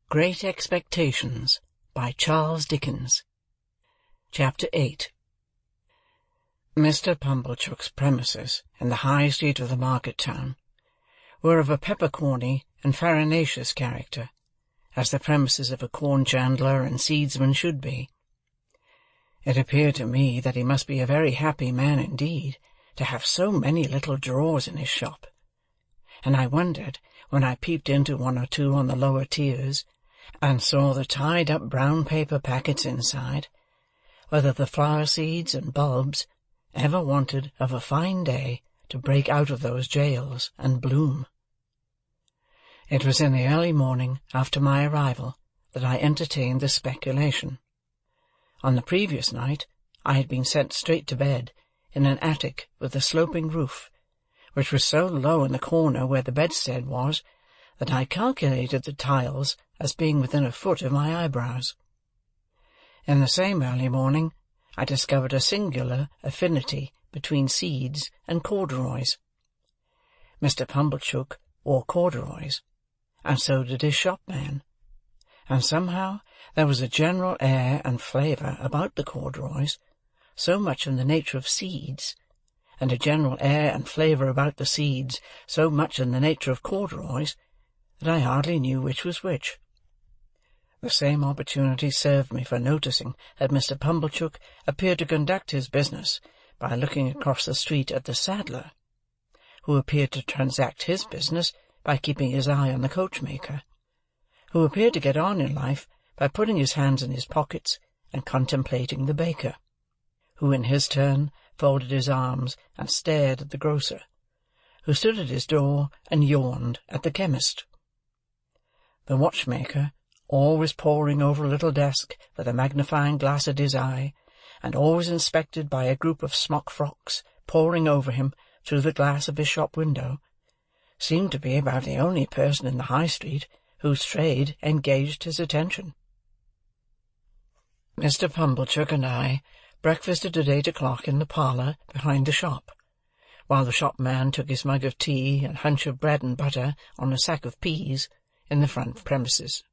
Great Expectations by Charles Dickens. Chapter 8. Mr. Pumblechook's premises in the High Street of the market town were of a peppercorny and farinaceous character, as the premises of a corn chandler and seedsman should be. It appeared to me that he must be a very happy man indeed to have so many little drawers in his shop, and I wondered, when I peeped into one or two on the lower tiers, and saw the tied-up brown paper packets inside, whether the flower seeds and bulbs ever wanted of a fine day to break out of those jails and bloom. It was in the early morning after my arrival that I entertained this speculation. On the previous night I had been sent straight to bed in an attic with a sloping roof, which was so low in the corner where the bedstead was that I calculated the tiles as being within a foot of my eyebrows. In the same early morning I discovered a singular affinity between seeds and corduroys. Mr. Pumblechook wore corduroys, and so did his shopman, and somehow there was a general air and flavour about the corduroys, so much in the nature of seeds, and a general air and flavour about the seeds, so much in the nature of corduroys, that I hardly knew which was which. The same opportunity served me for noticing that Mr. Pumblechook appeared to conduct his business by looking across the street at the saddler, who appeared to transact his business by keeping his eye on the coachmaker, who appeared to get on in life by putting his hands in his pockets and contemplating the baker, who in his turn folded his arms and stared at the grocer, who stood at his door and yawned at the chemist. The watchmaker, always poring over a little desk with a magnifying glass at his eye, and always inspected by a group of smock-frocks poring over him through the glass of his shop window, seemed to be about the only person in the High Street whose trade engaged his attention. Mr. Pumblechook and I breakfasted at 8 o'clock in the parlour behind the shop, while the shopman took his mug of tea and hunch of bread and butter on a sack of peas in the front premises.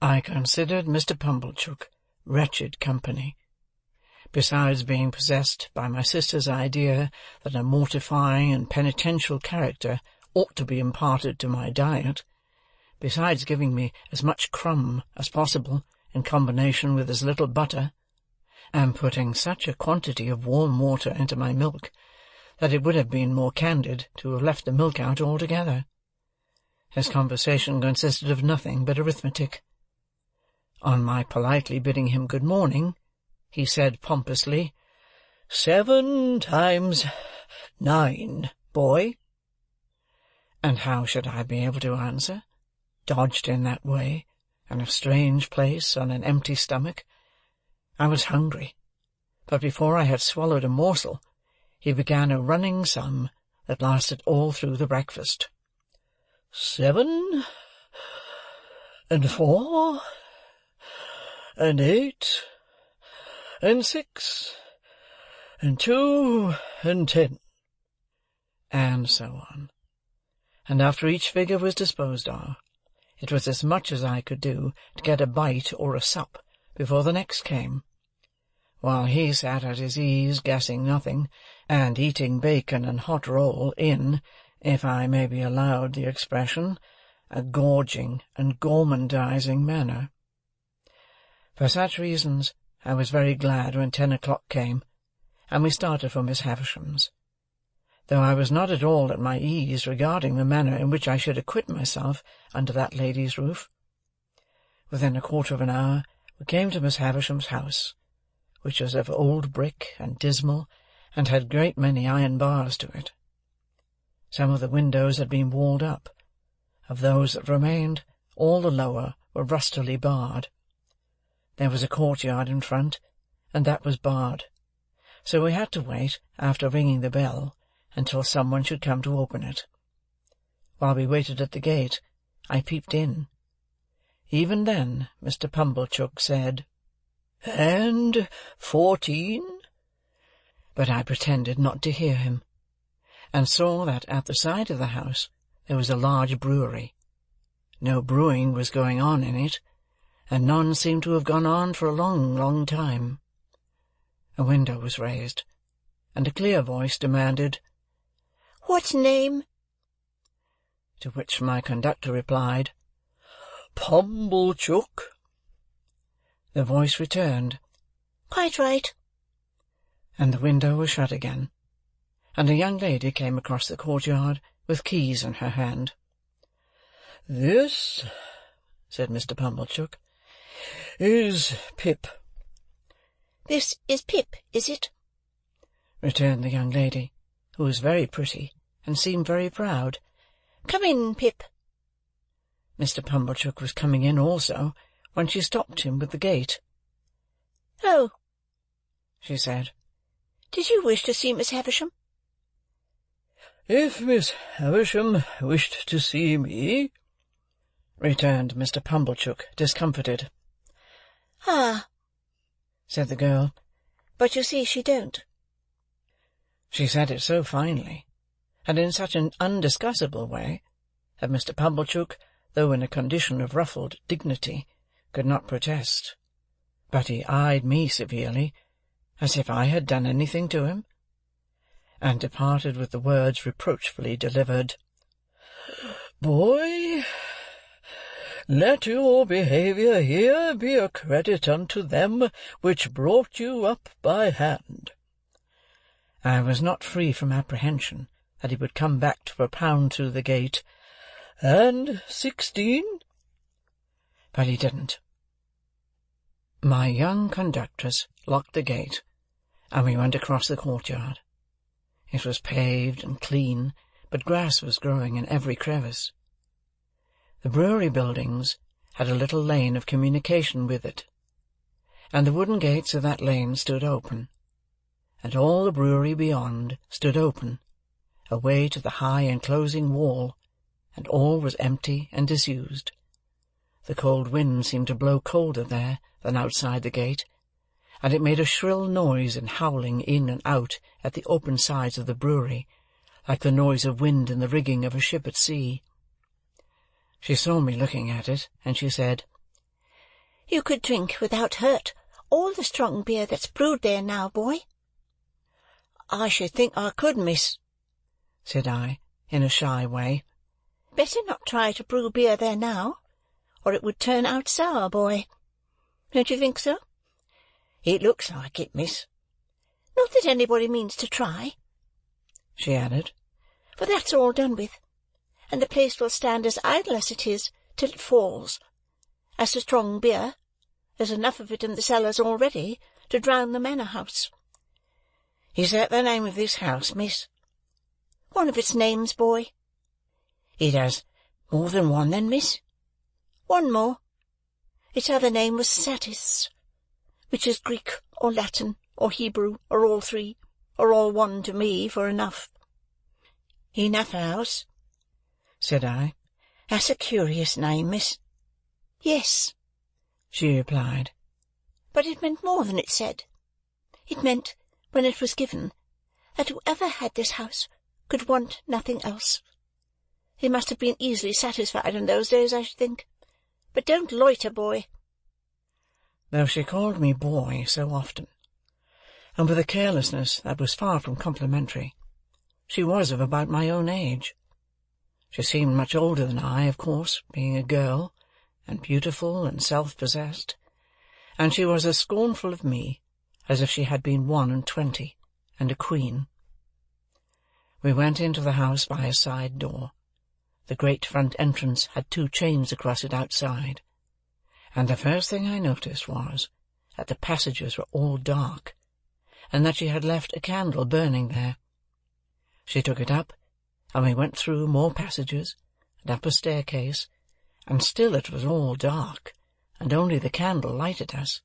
I considered Mr. Pumblechook wretched company. Besides being possessed by my sister's idea that a mortifying and penitential character ought to be imparted to my diet, besides giving me as much crumb as possible in combination with as little butter, and putting such a quantity of warm water into my milk that it would have been more candid to have left the milk out altogether. His conversation consisted of nothing but arithmetic. On my politely bidding him good morning, he said pompously, 7 times 9, boy. And how should I be able to answer, dodged in that way, in a strange place, on an empty stomach? I was hungry, but before I had swallowed a morsel, he began a running sum that lasted all through the breakfast. 7 and 4 and 8 and 6 and 2 and 10, and so on. And after each figure was disposed of, it was as much as I could do to get a bite or a sup before the next came, while he sat at his ease guessing nothing, and eating bacon and hot roll in, if I may be allowed the expression, a gorging and gormandizing manner. For such reasons I was very glad when 10 o'clock came, and we started for Miss Havisham's, though I was not at all at my ease regarding the manner in which I should acquit myself under that lady's roof. Within a quarter of an hour we came to Miss Havisham's house, which was of old brick and dismal, and had great many iron bars to it. Some of the windows had been walled up. Of those that remained, all the lower were rustily barred. There was a courtyard in front, and that was barred, so we had to wait, after ringing the bell, until someone should come to open it. While we waited at the gate, I peeped in. Even then Mr. Pumblechook said, "And 14?" But I pretended not to hear him, and saw that at the side of the house there was a large brewery. No brewing was going on in it, and none seemed to have gone on for a long, long time. A window was raised, and a clear voice demanded, "What name?" To which my conductor replied, "Pumblechook." The voice returned, "Quite right." and the window was shut again, and a young lady came across the courtyard with keys in her hand. "This," said Mr. Pumblechook, "is Pip." "This is Pip, is it?" returned the young lady, who was very pretty, and seemed very proud. "Come in, Pip." Mr. Pumblechook was coming in also, when she stopped him with the gate. "Oh," she said, "did you wish to see Miss Havisham?" "If Miss Havisham wished to see me," returned Mr. Pumblechook, discomfited. "Ah," said the girl, "but you see she don't." She said it so finely, and in such an undiscussable way, that Mr. Pumblechook, though in a condition of ruffled dignity, could not protest. But he eyed me severely, as if I had done anything to him, and departed with the words reproachfully delivered, "Boy, let your behaviour here be a credit unto them which brought you up by hand." I was not free from apprehension that he would come back to propound through the gate, "And 16?" But he didn't. My young conductress locked the gate, and we went across the courtyard. It was paved and clean, but grass was growing in every crevice. The brewery buildings had a little lane of communication with it, and the wooden gates of that lane stood open, and all the brewery beyond stood open, away to the high enclosing wall, and all was empty and disused. The cold wind seemed to blow colder there than outside the gate, and it made a shrill noise in howling in and out at the open sides of the brewery, like the noise of wind in the rigging of a ship at sea. She saw me looking at it, and she said, "You could drink without hurt all the strong beer that's brewed there now, boy." "I should think I could, miss," said I, in a shy way. "Better not try to brew beer there now, or it would turn out sour, boy. Don't you think so?" "It looks like it, miss." "Not that anybody means to try," she added, "for that's all done with, and the place will stand as idle as it is till it falls. As to strong beer, there's enough of it in the cellars already to drown the manor-house." "Is that the name of this house, miss?" "One of its names, boy." "It has more than one, then, miss?" "One more. Its other name was Satis, which is Greek or Latin or Hebrew, or all three, or all one to me for enough." "Enough House?" said I. "That's a curious name, miss." "Yes," she replied, "but it meant more than it said. It meant, when it was given, that whoever had this house could want nothing else. They must have been easily satisfied in those days, I should think. But don't loiter, boy." Though she called me boy so often, and with a carelessness that was far from complimentary, she was of about my own age. She seemed much older than I, of course, being a girl, and beautiful and self-possessed, and she was as scornful of me as if she had been 21, and a queen. We went into the house by a side door. The great front entrance had 2 chains across it outside, and the first thing I noticed was that the passages were all dark, and that she had left a candle burning there. She took it up, and we went through more passages, and up a staircase, and still it was all dark, and only the candle lighted us.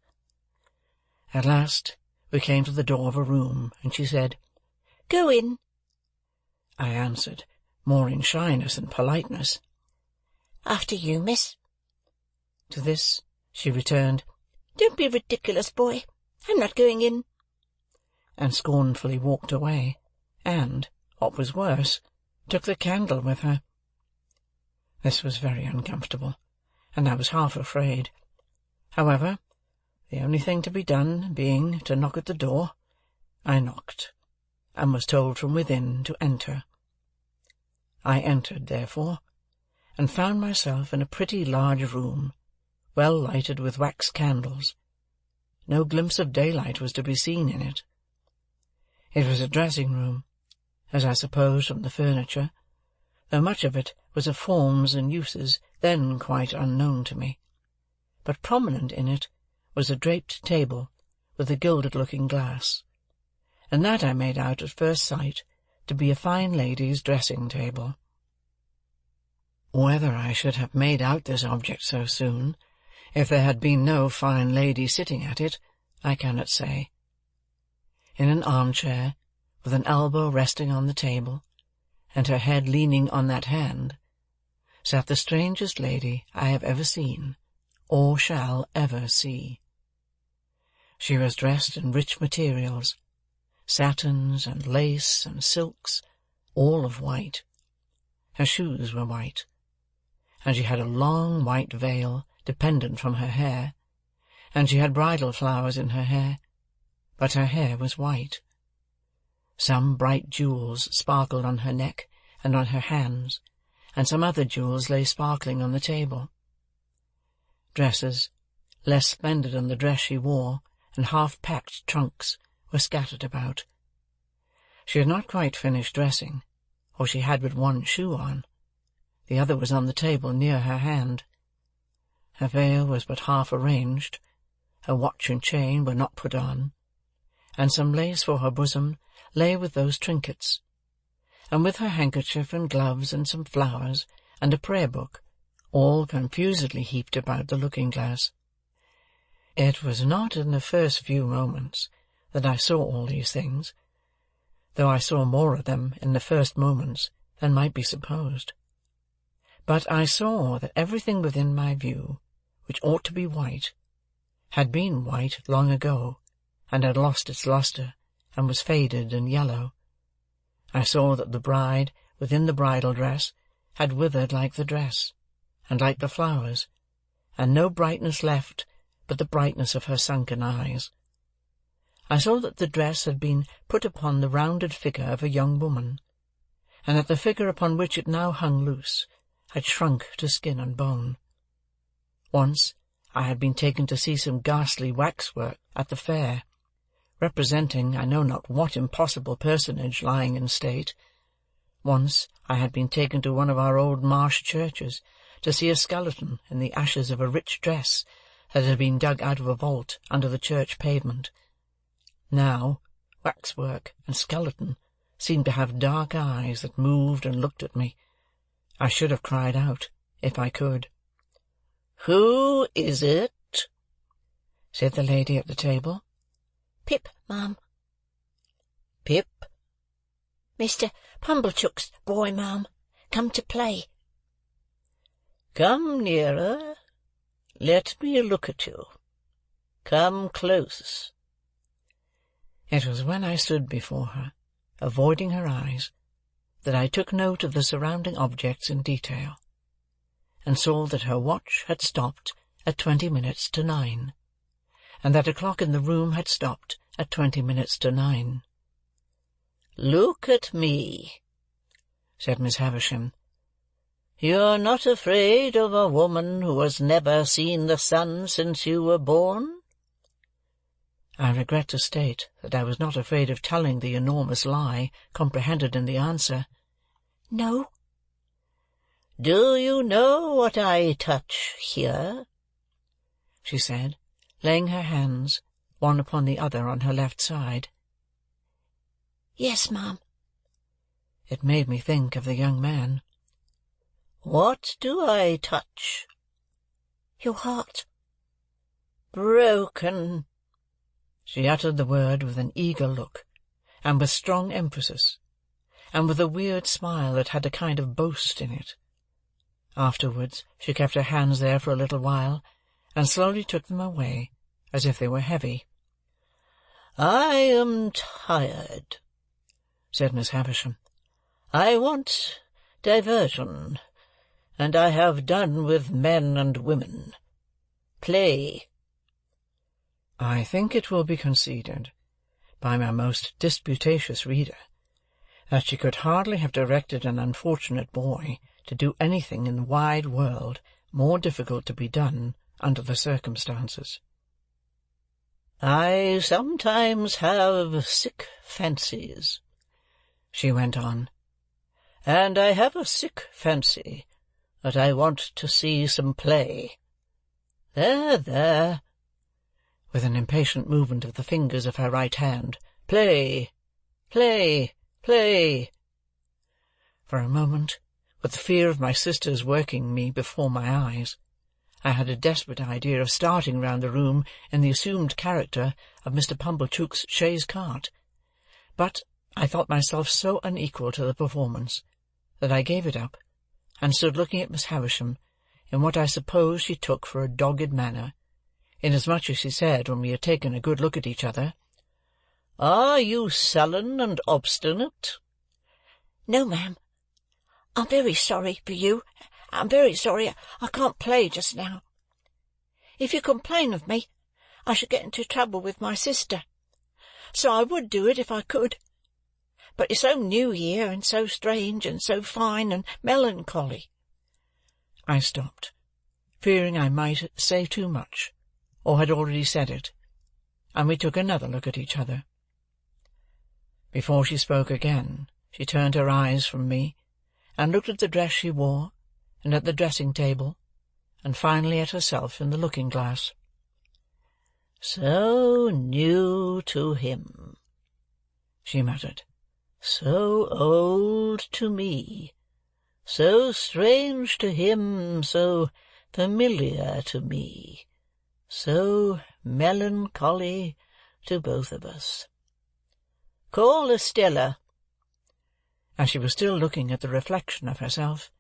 At last we came to the door of a room, and she said, "Go in." I answered, more in shyness than politeness, "After you, miss." To this she returned, "Don't be ridiculous, boy. I'm not going in," and scornfully walked away, and, what was worse, took the candle with her. This was very uncomfortable, and I was half afraid. However, the only thing to be done being to knock at the door, I knocked, and was told from within to enter. I entered, therefore, and found myself in a pretty large room, well lighted with wax candles. No glimpse of daylight was to be seen in it. It was a dressing-room, as I supposed from the furniture, though much of it was of forms and uses then quite unknown to me. But prominent in it was a draped table with a gilded looking-glass, and that I made out at first sight to be a fine lady's dressing-table. Whether I should have made out this object so soon, if there had been no fine lady sitting at it, I cannot say. In an armchair, with an elbow resting on the table, and her head leaning on that hand, sat the strangest lady I have ever seen, or shall ever see. She was dressed in rich materials, satins and lace and silks, all of white. Her shoes were white, and she had a long white veil dependent from her hair, and she had bridal flowers in her hair, but her hair was white. Some bright jewels sparkled on her neck and on her hands, and some other jewels lay sparkling on the table. Dresses, less splendid than the dress she wore, and half-packed trunks were scattered about. She had not quite finished dressing, or she had but one shoe on. The other was on the table near her hand. Her veil was but half arranged, her watch and chain were not put on, and some lace for her bosom lay with those trinkets, and with her handkerchief and gloves and some flowers and a prayer-book, all confusedly heaped about the looking-glass. It was not in the first few moments that I saw all these things, though I saw more of them in the first moments than might be supposed. But I saw that everything within my view, which ought to be white, had been white long ago, and had lost its lustre, and was faded and yellow. I saw that the bride, within the bridal dress, had withered like the dress, and like the flowers, and no brightness left but the brightness of her sunken eyes. I saw that the dress had been put upon the rounded figure of a young woman, and that the figure upon which it now hung loose had shrunk to skin and bone. Once I had been taken to see some ghastly waxwork at the fair, representing I know not what impossible personage lying in state. Once I had been taken to one of our old marsh churches to see a skeleton in the ashes of a rich dress that had been dug out of a vault under the church pavement. Now, waxwork and skeleton seemed to have dark eyes that moved and looked at me. I should have cried out, if I could. "Who is it?" said the lady at the table. "Pip, ma'am." "Pip?" "Mr. Pumblechook's boy, ma'am, come to play." "Come nearer. Let me look at you. Come close." It was when I stood before her, avoiding her eyes, that I took note of the surrounding objects in detail, and saw that her watch had stopped at 20 minutes to 9, and that a clock in the room had stopped at 20 minutes to 9. "Look at me," said Miss Havisham. "You're not afraid of a woman who has never seen the sun since you were born?" I regret to state that I was not afraid of telling the enormous lie comprehended in the answer. "No." "Do you know what I touch here?" she said, laying her hands, one upon the other, on her left side. "Yes, ma'am." It made me think of the young man. "What do I touch?" "Your heart." "Broken." She uttered the word with an eager look, and with strong emphasis, and with a weird smile that had a kind of boast in it. Afterwards she kept her hands there for a little while, and slowly took them away, as if they were heavy. "I am tired," said Miss Havisham. "I want diversion. and I have done with men and women. Play." I think it will be conceded by my most disputatious reader that she could hardly have directed an unfortunate boy to do anything in the wide world more difficult to be done under the circumstances. "I sometimes have sick fancies," she went on, "and I have a sick fancy that I want to see some play. There, there," with an impatient movement of the fingers of her right hand, "play, play, play." For a moment, with the fear of my sister's working me before my eyes, I had a desperate idea of starting round the room in the assumed character of Mr. Pumblechook's chaise cart, but I thought myself so unequal to the performance that I gave it up, and stood looking at Miss Havisham in what I suppose she took for a dogged manner, inasmuch as she said, when we had taken a good look at each other, "Are you sullen and obstinate?" "No, ma'am. I'm very sorry for you. I'm very sorry I can't play just now. If you complain of me, I shall get into trouble with my sister. So I would do it if I could. But it's so new here, and so strange, and so fine and melancholy." I stopped, fearing I might say too much, or had already said it, and we took another look at each other. Before she spoke again, she turned her eyes from me, and looked at the dress she wore, and at the dressing-table, and finally at herself in the looking-glass. "So new to him," she muttered. "So old to me. So strange to him, so familiar to me. So melancholy to both of us. Call Estella." As she was still looking at the reflection of herself,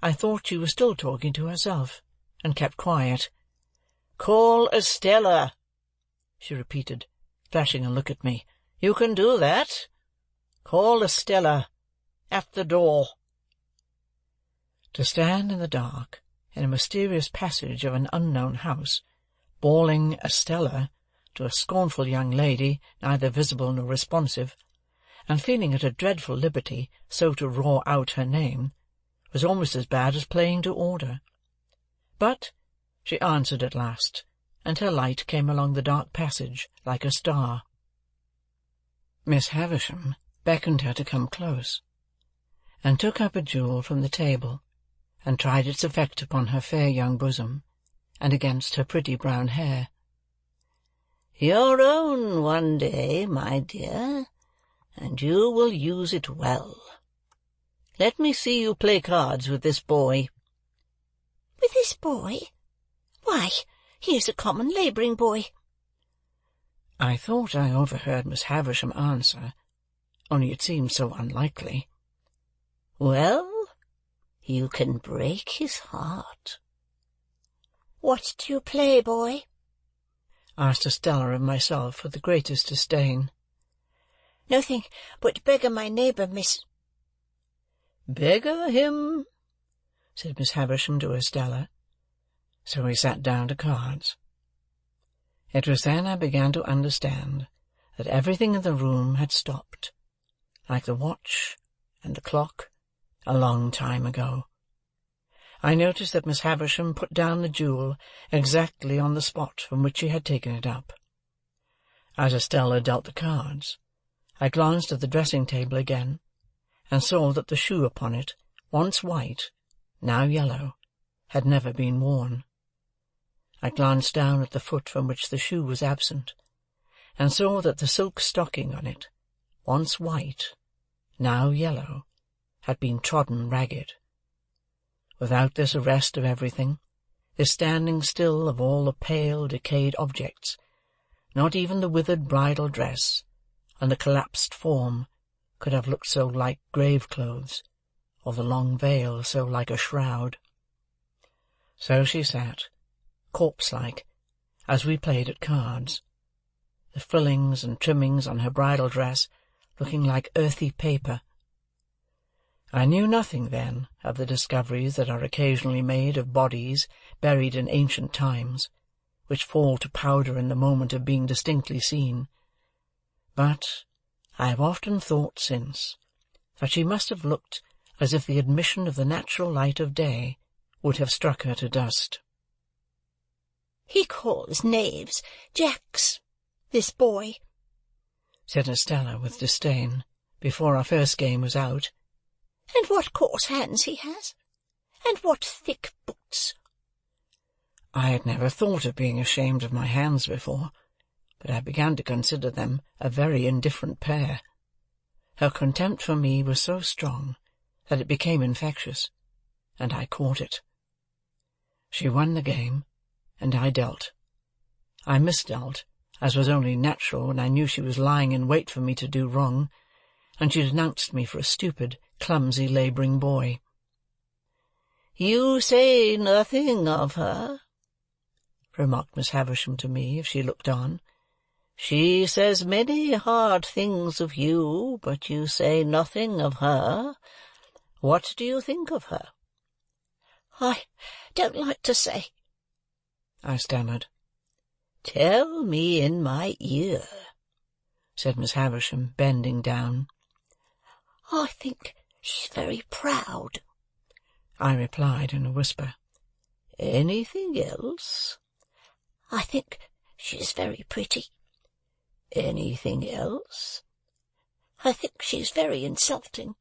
I thought she was still talking to herself, and kept quiet. "Call Estella," she repeated, flashing a look at me. "You can do that. Call Estella. At the door." To stand in the dark, in a mysterious passage of an unknown house, bawling Estella to a scornful young lady, neither visible nor responsive, and feeling at a dreadful liberty so to roar out her name, was almost as bad as playing to order. But she answered at last, and her light came along the dark passage like a star. Miss Havisham beckoned her to come close, and took up a jewel from the table, and tried its effect upon her fair young bosom, and against her pretty brown hair. "Your own one day, my dear, and you will use it well. Let me see you play cards with this boy." "With this boy? Why, he is a common labouring boy." I thought I overheard Miss Havisham answer, only it seemed so unlikely. "Well, you can break his heart." "What do you play, boy?" asked Estella of myself with the greatest disdain. "Nothing but beggar my neighbour, miss." "Beggar him?" said Miss Havisham to Estella. So we sat down to cards. It was then I began to understand that everything in the room had stopped, like the watch and the clock, a long time ago. I noticed that Miss Havisham put down the jewel exactly on the spot from which she had taken it up. As Estella dealt the cards, I glanced at the dressing-table again, and saw that the shoe upon it, once white, now yellow, had never been worn. I glanced down at the foot from which the shoe was absent, and saw that the silk stocking on it, once white, now yellow, had been trodden ragged. Without this arrest of everything, this standing still of all the pale, decayed objects, not even the withered bridal dress and the collapsed form could have looked so like grave-clothes, or the long veil so like a shroud. So she sat, corpse-like, as we played at cards, the frillings and trimmings on her bridal dress looking like earthy paper. I knew nothing then of the discoveries that are occasionally made of bodies buried in ancient times, which fall to powder in the moment of being distinctly seen. But I have often thought since that she must have looked as if the admission of the natural light of day would have struck her to dust. "He calls knaves jacks, this boy," said Estella with disdain, before our first game was out. "And what coarse hands he has! And what thick boots!" I had never thought of being ashamed of my hands before, but I began to consider them a very indifferent pair. Her contempt for me was so strong that it became infectious, and I caught it. She won the game, and I dealt. I misdealt, as was only natural when I knew she was lying in wait for me to do wrong, and she denounced me for a stupid, clumsy, labouring boy. "You say nothing of her," remarked Miss Havisham to me, if she looked on. "She says many hard things of you, but you say nothing of her. What do you think of her?" "I don't like to say," I stammered. "Tell me in my ear," said Miss Havisham, bending down. "I think she's very proud," I replied in a whisper. "Anything else?" "I think she's very pretty." "Anything else?" "I think she's very insulting."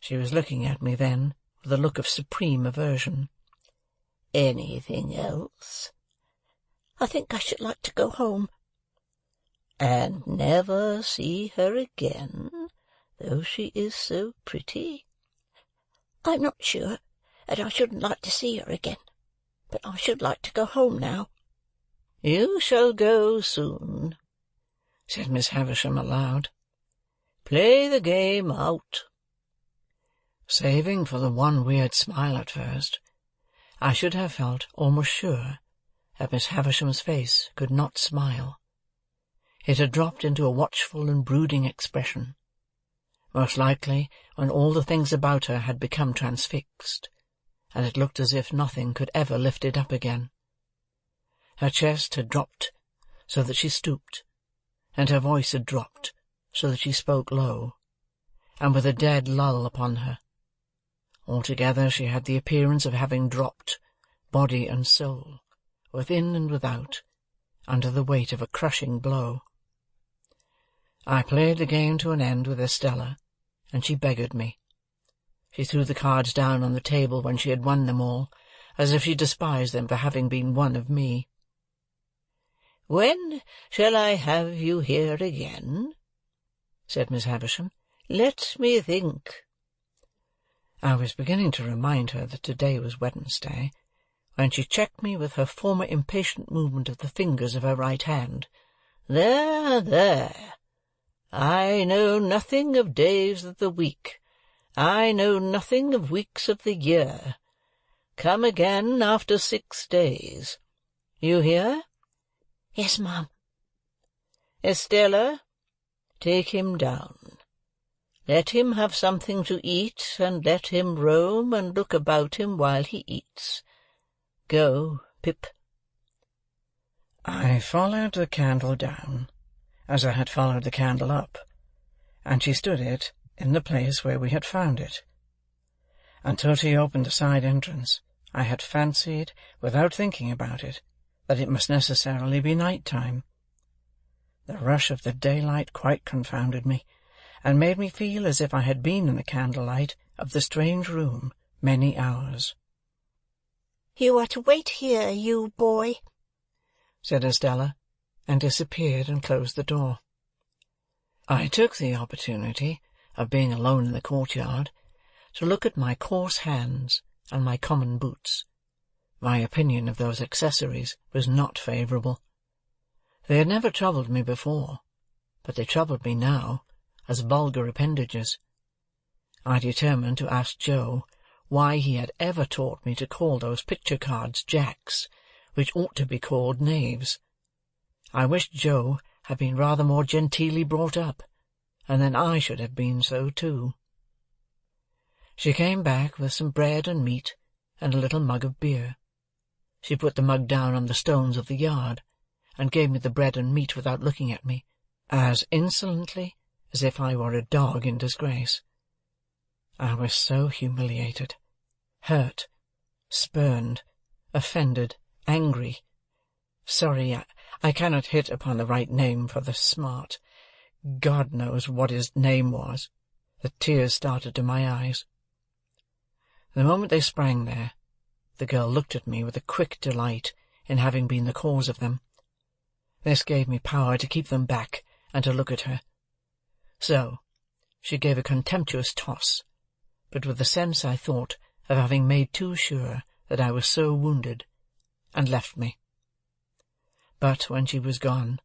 She was looking at me then with a look of supreme aversion. "Anything else?" "I think I should like to go home." "And never see her again, though she is so pretty?" "I'm not sure that I shouldn't like to see her again, but I should like to go home now." "You shall go soon," said Miss Havisham aloud. "Play the game out." Saving for the one weird smile at first, I should have felt almost sure that Miss Havisham's face could not smile. It had dropped into a watchful and brooding expression, most likely when all the things about her had become transfixed, and it looked as if nothing could ever lift it up again. Her chest had dropped so that she stooped, and her voice had dropped so that she spoke low, and with a dead lull upon her. Altogether she had the appearance of having dropped, body and soul, within and without, under the weight of a crushing blow. I played the game to an end with Estella, and she beggared me. She threw the cards down on the table when she had won them all, as if she despised them for having been won of me. "When shall I have you here again?" said Miss Havisham. "Let me think." I was beginning to remind her that to-day was Wednesday, when she checked me with her former impatient movement of the fingers of her right hand. "There, there! I know nothing of days of the week. I know nothing of weeks of the year. Come again after 6 days. You hear?" "Yes, ma'am." "Estella, take him down. Let him have something to eat, and let him roam and look about him while he eats. Go, Pip." I followed the candle down, as I had followed the candle up, and she stood it in the place where we had found it. Until she opened the side entrance, I had fancied, without thinking about it, that it must necessarily be night-time. The rush of the daylight quite confounded me, and made me feel as if I had been in the candlelight of the strange room many hours. "You are to wait here, you boy," said Estella, and disappeared and closed the door. I took the opportunity of being alone in the courtyard to look at my coarse hands and my common boots. My opinion of those accessories was not favourable. They had never troubled me before, but they troubled me now as vulgar appendages. I determined to ask Joe why he had ever taught me to call those picture cards jacks, which ought to be called knaves. I wished Joe had been rather more genteelly brought up, and then I should have been so too. She came back with some bread and meat, and a little mug of beer. She put the mug down on the stones of the yard, and gave me the bread and meat without looking at me, as insolently as if I were a dog in disgrace. I was so humiliated, hurt, spurned, offended, angry, sorry, I cannot hit upon the right name for the smart. God knows what his name was, that tears started to my eyes. The moment they sprang there, the girl looked at me with a quick delight in having been the cause of them. This gave me power to keep them back and to look at her. So, she gave a contemptuous toss, but with the sense, I thought, of having made too sure that I was so wounded, and left me. But when she was gone,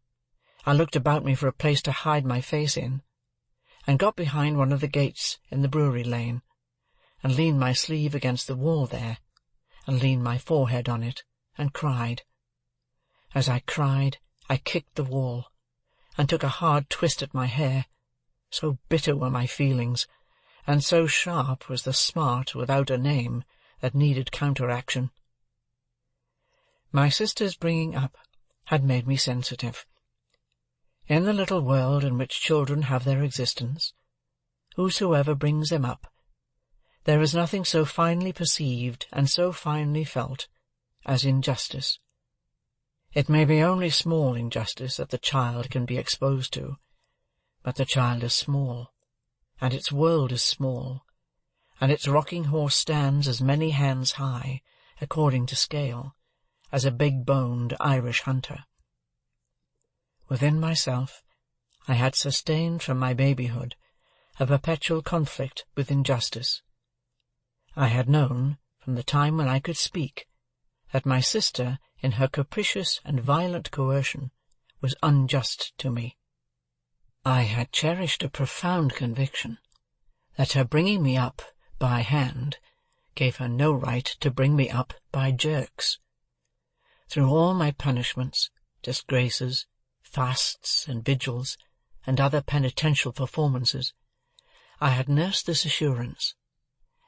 I looked about me for a place to hide my face in, and got behind one of the gates in the brewery lane, and leaned my sleeve against the wall there, and leaned my forehead on it, and cried. As I cried, I kicked the wall, and took a hard twist at my hair, so bitter were my feelings, and so sharp was the smart without a name that needed counteraction. My sister's bringing up had made me sensitive. In the little world in which children have their existence, whosoever brings them up, there is nothing so finely perceived and so finely felt as injustice. It may be only small injustice that the child can be exposed to, but the child is small, and its world is small, and its rocking horse stands as many hands high, according to scale, as a big-boned Irish hunter. Within myself I had sustained from my babyhood a perpetual conflict with injustice. I had known, from the time when I could speak, that my sister, in her capricious and violent coercion, was unjust to me. I had cherished a profound conviction that her bringing me up by hand gave her no right to bring me up by jerks. Through all my punishments, disgraces, fasts and vigils, and other penitential performances, I had nursed this assurance,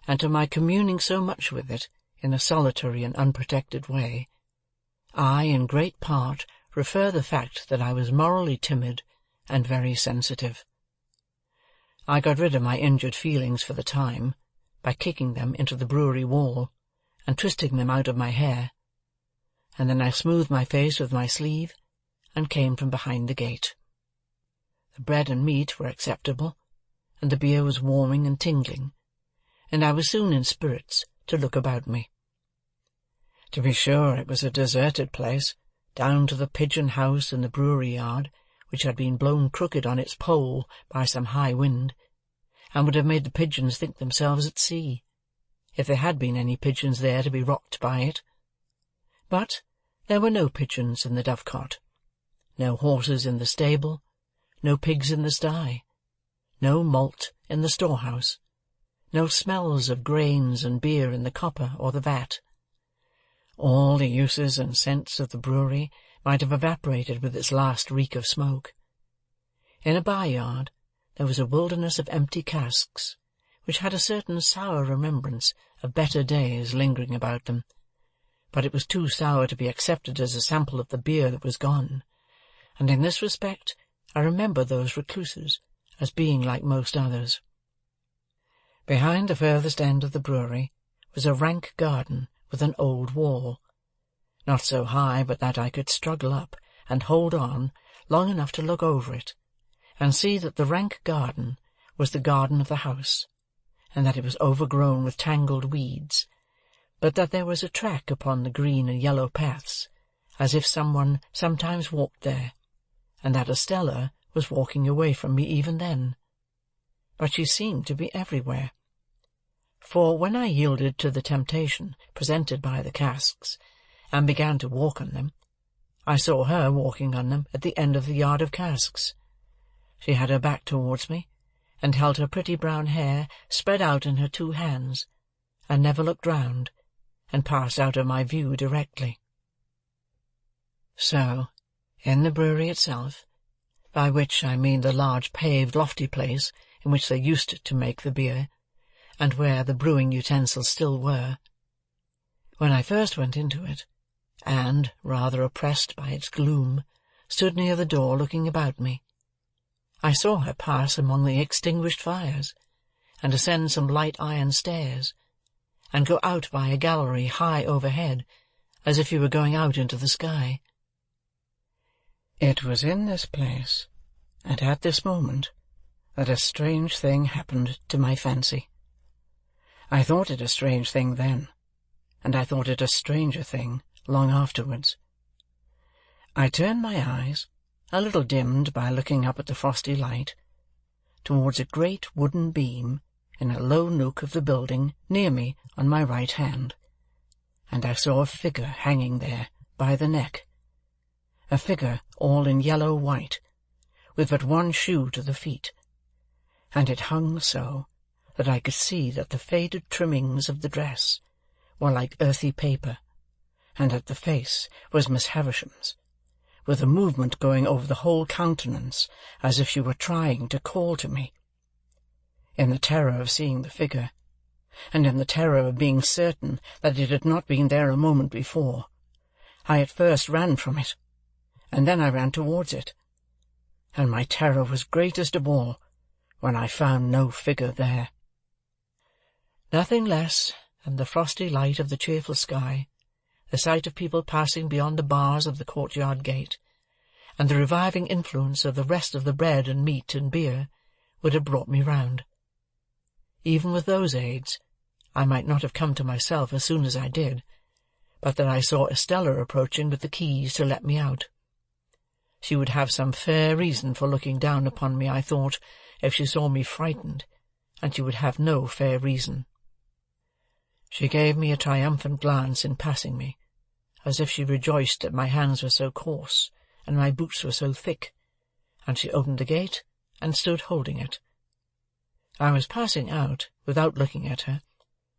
and to my communing so much with it in a solitary and unprotected way, I in great part refer the fact that I was morally timid and very sensitive. I got rid of my injured feelings for the time by kicking them into the brewery wall and twisting them out of my hair, and then I smoothed my face with my sleeve and came from behind the gate. The bread and meat were acceptable, and the beer was warming and tingling, and I was soon in spirits to look about me. To be sure, it was a deserted place, down to the pigeon-house in the brewery yard, which had been blown crooked on its pole by some high wind, and would have made the pigeons think themselves at sea, if there had been any pigeons there to be rocked by it. But there were no pigeons in the dovecot, no horses in the stable, no pigs in the sty, no malt in the storehouse, no smells of grains and beer in the copper or the vat. All the uses and scents of the brewery might have evaporated with its last reek of smoke. In a by-yard there was a wilderness of empty casks, which had a certain sour remembrance of better days lingering about them, but it was too sour to be accepted as a sample of the beer that was gone, and in this respect I remember those recluses as being like most others. Behind the furthest end of the brewery was a rank garden with an old wall, not so high but that I could struggle up and hold on long enough to look over it, and see that the rank garden was the garden of the house, and that it was overgrown with tangled weeds, but that there was a track upon the green and yellow paths, as if someone sometimes walked there, and that Estella was walking away from me even then. But she seemed to be everywhere. For when I yielded to the temptation presented by the casks, and began to walk on them, I saw her walking on them at the end of the yard of casks. She had her back towards me, and held her pretty brown hair spread out in her two hands, and never looked round, and passed out of my view directly. So, in the brewery itself, by which I mean the large paved lofty place in which they used to make the beer, and where the brewing utensils still were. When I first went into it, and, rather oppressed by its gloom, stood near the door looking about me, I saw her pass among the extinguished fires, and ascend some light iron stairs, and go out by a gallery high overhead, as if he were going out into the sky. It was in this place, and at this moment, that a strange thing happened to my fancy. I thought it a strange thing then, and I thought it a stranger thing long afterwards. I turned my eyes, a little dimmed by looking up at the frosty light, towards a great wooden beam in a low nook of the building near me on my right hand, and I saw a figure hanging there by the neck, a figure all in yellow-white, with but one shoe to the feet, and it hung so that I could see that the faded trimmings of the dress were like earthy paper, and that the face was Miss Havisham's, with a movement going over the whole countenance as if she were trying to call to me. In the terror of seeing the figure, and in the terror of being certain that it had not been there a moment before, I at first ran from it, and then I ran towards it, and my terror was greatest of all when I found no figure there. Nothing less than the frosty light of the cheerful sky, the sight of people passing beyond the bars of the courtyard gate, and the reviving influence of the rest of the bread and meat and beer, would have brought me round. Even with those aids, I might not have come to myself as soon as I did, but that I saw Estella approaching with the keys to let me out. She would have some fair reason for looking down upon me, I thought, if she saw me frightened, and she would have no fair reason. She gave me a triumphant glance in passing me, as if she rejoiced that my hands were so coarse and my boots were so thick, and she opened the gate and stood holding it. I was passing out without looking at her,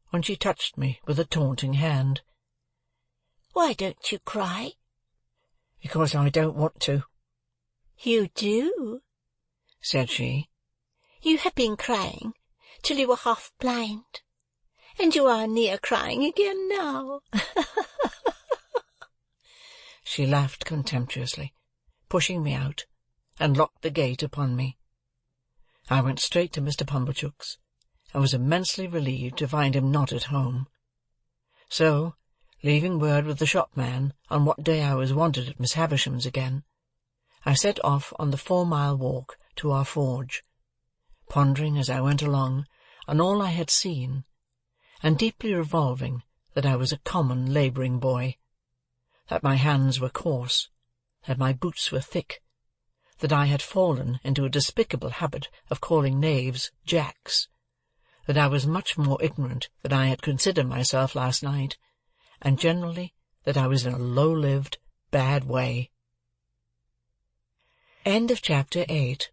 when she touched me with a taunting hand. "Why don't you cry?" "Because I don't want to." "You do," said she. "You have been crying till you were half blind, and you are near crying again now." She laughed contemptuously, pushing me out, and locked the gate upon me. I went straight to Mr. Pumblechook's, and was immensely relieved to find him not at home. So, leaving word with the shopman on what day I was wanted at Miss Havisham's again, I set off on the 4-mile walk to our forge, pondering as I went along on all I had seen, and deeply revolving that I was a common labouring boy, that my hands were coarse, that my boots were thick, that I had fallen into a despicable habit of calling knaves jacks, that I was much more ignorant than I had considered myself last night, and generally that I was in a low-lived, bad way. Chapter 8